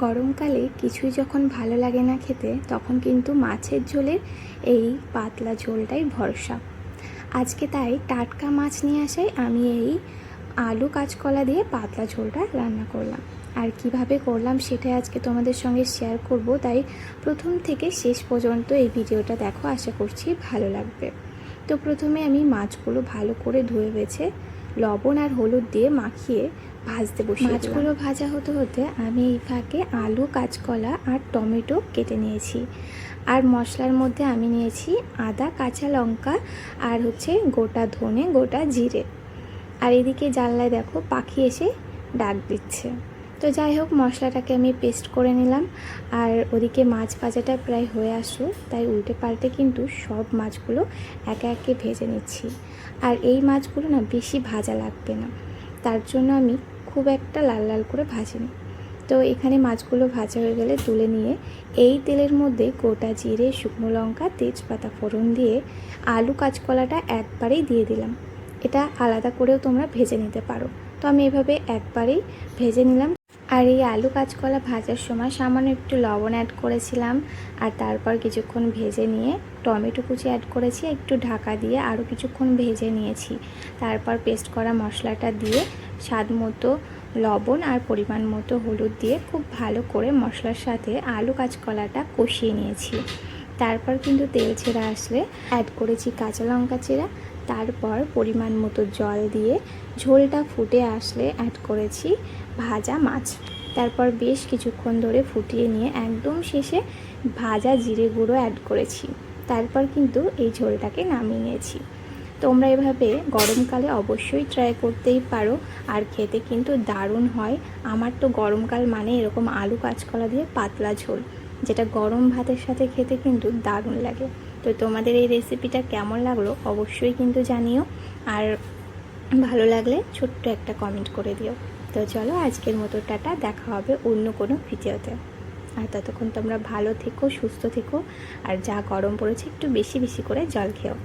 গরমকালে কিছুই যখন ভালো লাগে না খেতে, তখন কিন্তু মাছের ঝোলের এই পাতলা ঝোলটাই ভরসা। আজকে তাই টাটকা মাছ নিয়ে আসায় আমি এই আলু কাঁচকলা দিয়ে পাতলা ঝোলটা রান্না করলাম। আর কিভাবে করলাম সেটাই আজকে তোমাদের সঙ্গে শেয়ার করব, তাই প্রথম থেকে শেষ পর্যন্ত এই ভিডিওটা দেখো, আশা করছি ভালো লাগবে। তো প্রথমে আমি মাছগুলো ভালো করে ধুয়ে বেছে লবণ আর হলুদ দিয়ে মাখিয়ে ভাজতে বসিয়ে দিলাম। মাছগুলো ভাজা হতে হতে আমি এই ফাঁকে আলু, কাঁচকলা আর টমেটো কেটে নিয়েছি। আর মশলার মধ্যে আমি নিয়েছি আদা, কাঁচা লঙ্কা আর গোটা ধনে, গোটা জিরে। আর এদিকে জানলায় দেখো পাখি এসে ডাক দিচ্ছে। তো যাই হোক, মশলাটাকে আমি পেস্ট করে নিলাম। আর ওদিকে মাছ ভাজাটা প্রায় হয়ে আসলো, তাই উল্টে পাল্টে কিন্তু সব মাছগুলো একে একে ভেজে নিচ্ছি। আর এই মাছগুলো না বেশি ভাজা লাগবে না, তার জন্য আমি খুব একটা লাল লাল করে ভাজিনি। তো এখানে মাছগুলো ভাজা হয়ে গেলে তুলে নিয়ে এই তেলের মধ্যে গোটা জিরে, শুকনো লঙ্কা, তেজপাতা ফোড়ন দিয়ে আলু কাঁচকলাটা একবারেই দিয়ে দিলাম। এটা আলাদা করেও তোমরা ভেজে নিতে পারো, তো আমি এভাবে একবারেই ভেজে নিলাম। আর এই আলু কাঁচকলা ভাজার সময় সামান্য একটু লবণ অ্যাড করেছিলাম। আর তারপর কিছুক্ষণ ভেজে নিয়ে টমেটো কুচি অ্যাড করেছি, একটু ঢাকা দিয়ে আরও কিছুক্ষণ ভেজে নিয়েছি। তারপর পেস্ট করা মশলাটা দিয়ে স্বাদ মতো লবণ আর পরিমাণ মতো হলুদ দিয়ে খুব ভালো করে মশলার সাথে আলু কাঁচকলাটা কষিয়ে নিয়েছি। তারপর কিন্তু তেল ছেড়ে আসলে অ্যাড করেছি কাঁচা লঙ্কা চেরা। তারপর পরিমাণ মতো জল দিয়ে ঝোলটা ফুটে আসলে অ্যাড করেছি ভাজা মাছ। তারপর বেশ কিছুক্ষণ ধরে ফুটিয়ে নিয়ে একদম শেষে ভাজা জিরে গুঁড়ো অ্যাড করেছি। তারপর কিন্তু এই ঝোলটাকে নামিয়ে নিয়েছি। তোমরা এভাবে গরমকালে অবশ্যই ট্রাই করতেই পারো, আর খেতে কিন্তু দারুণ হয়। আমার তো গরমকাল মানে এরকম আলু কাঁচকলা দিয়ে পাতলা ঝোল, যেটা গরম ভাতের সাথে খেতে কিন্তু দারুণ লাগে। তো তোমাদের এই রেসিপিটা কেমন লাগলো অবশ্যই কিন্তু জানিও, আর ভালো লাগলে ছোট্ট একটা কমেন্ট করে দিও। তো চলো, আজকের মতো টাটা, দেখা হবে অন্য কোনো ভিডিওতে। আর ততক্ষণ তোমরা ভালো থেকো, সুস্থ থেকো, আর যা গরম পড়েছে একটু বেশি বেশি করে জল খেও।